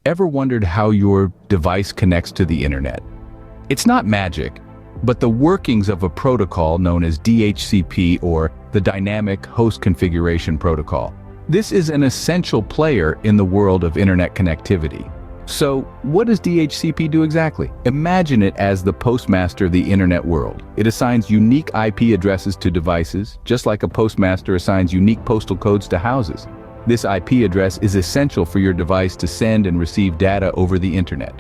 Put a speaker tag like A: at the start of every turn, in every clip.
A: Ever wondered how your device connects to the internet? It's not magic, but the workings of a protocol known as DHCP, or the Dynamic Host Configuration Protocol. This is an essential player in the world of internet connectivity. So, what does DHCP do exactly? Imagine it as the postmaster of the internet world. It assigns unique IP addresses to devices, just like a postmaster assigns unique postal codes to houses. This IP address is essential for your device to send and receive data over the internet.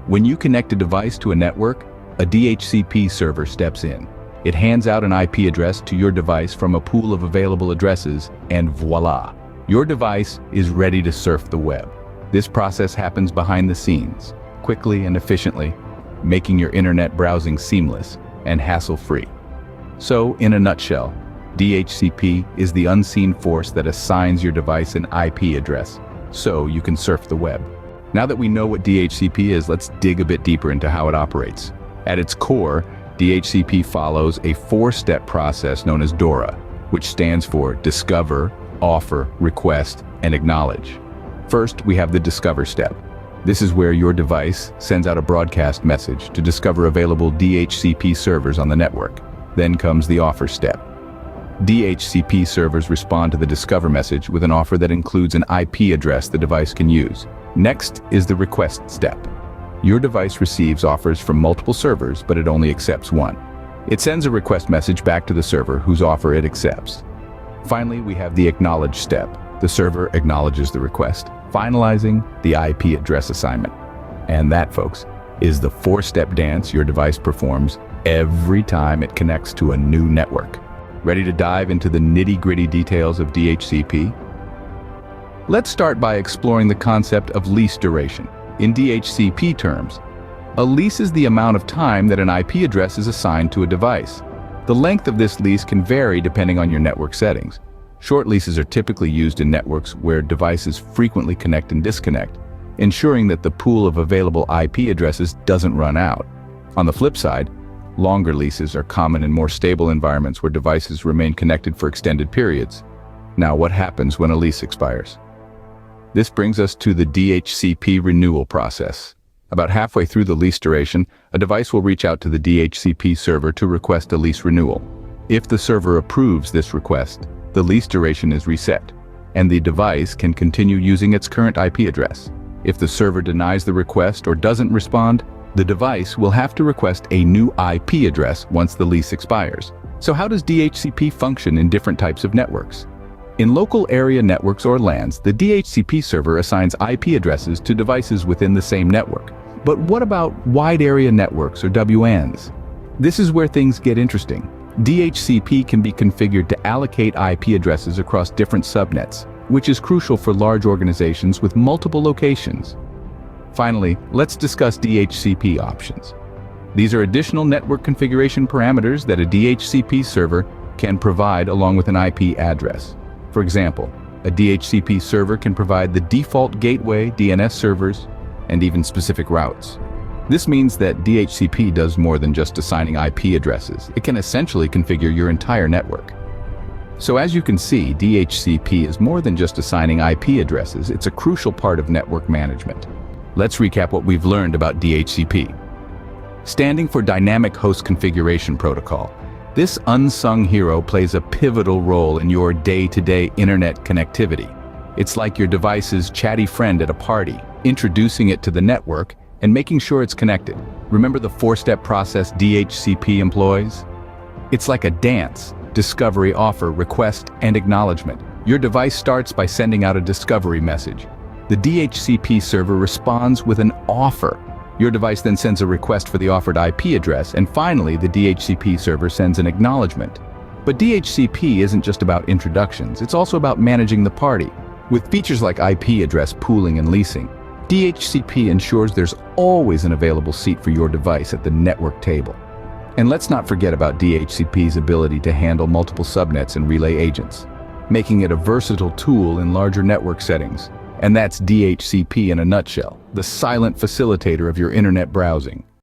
A: When you connect a device to a network, a DHCP server steps in. It hands out an IP address to your device from a pool of available addresses, and voila! Your device is ready to surf the web. This process happens behind the scenes, quickly and efficiently, making your internet browsing seamless and hassle-free. So, in a nutshell, DHCP is the unseen force that assigns your device an IP address, so you can surf the web. Now that we know what DHCP is, let's dig a bit deeper into how it operates. At its core, DHCP follows a four-step process known as DORA, which stands for Discover, Offer, Request, and Acknowledge. First, we have the Discover step. This is where your device sends out a broadcast message to discover available DHCP servers on the network. Then comes the Offer step. DHCP servers respond to the Discover message with an offer that includes an IP address the device can use. Next is the Request step. Your device receives offers from multiple servers, but it only accepts one. It sends a request message back to the server whose offer it accepts. Finally, we have the Acknowledge step. The server acknowledges the request, finalizing the IP address assignment. And that, folks, is the four-step dance your device performs every time it connects to a new network. Ready to dive into the nitty-gritty details of DHCP? Let's start by exploring the concept of lease duration. In DHCP terms, a lease is the amount of time that an IP address is assigned to a device. The length of this lease can vary depending on your network settings. Short leases are typically used in networks where devices frequently connect and disconnect, ensuring that the pool of available IP addresses doesn't run out. On the flip side, longer leases are common in more stable environments where devices remain connected for extended periods. Now, what happens when a lease expires? This brings us to the DHCP renewal process. About halfway through the lease duration, a device will reach out to the DHCP server to request a lease renewal. If the server approves this request, the lease duration is reset, and the device can continue using its current IP address. If the server denies the request or doesn't respond, the device will have to request a new IP address once the lease expires. So how does DHCP function in different types of networks? In local area networks or LANs, the DHCP server assigns IP addresses to devices within the same network. But what about wide area networks or WANs? This is where things get interesting. DHCP can be configured to allocate IP addresses across different subnets, which is crucial for large organizations with multiple locations. Finally, let's discuss DHCP options. These are additional network configuration parameters that a DHCP server can provide along with an IP address. For example, a DHCP server can provide the default gateway, DNS servers, and even specific routes. This means that DHCP does more than just assigning IP addresses. It can essentially configure your entire network. So as you can see, DHCP is more than just assigning IP addresses. It's a crucial part of network management. Let's recap what we've learned about DHCP. Standing for Dynamic Host Configuration Protocol, this unsung hero plays a pivotal role in your day-to-day internet connectivity. It's like your device's chatty friend at a party, introducing it to the network and making sure it's connected. Remember the four-step process DHCP employs? It's like a dance: discovery, offer, request, and acknowledgement. Your device starts by sending out a discovery message. The DHCP server responds with an offer. Your device then sends a request for the offered IP address, and finally, the DHCP server sends an acknowledgement. But DHCP isn't just about introductions, it's also about managing the party. With features like IP address pooling and leasing, DHCP ensures there's always an available seat for your device at the network table. And let's not forget about DHCP's ability to handle multiple subnets and relay agents, making it a versatile tool in larger network settings. And that's DHCP in a nutshell, the silent facilitator of your internet browsing.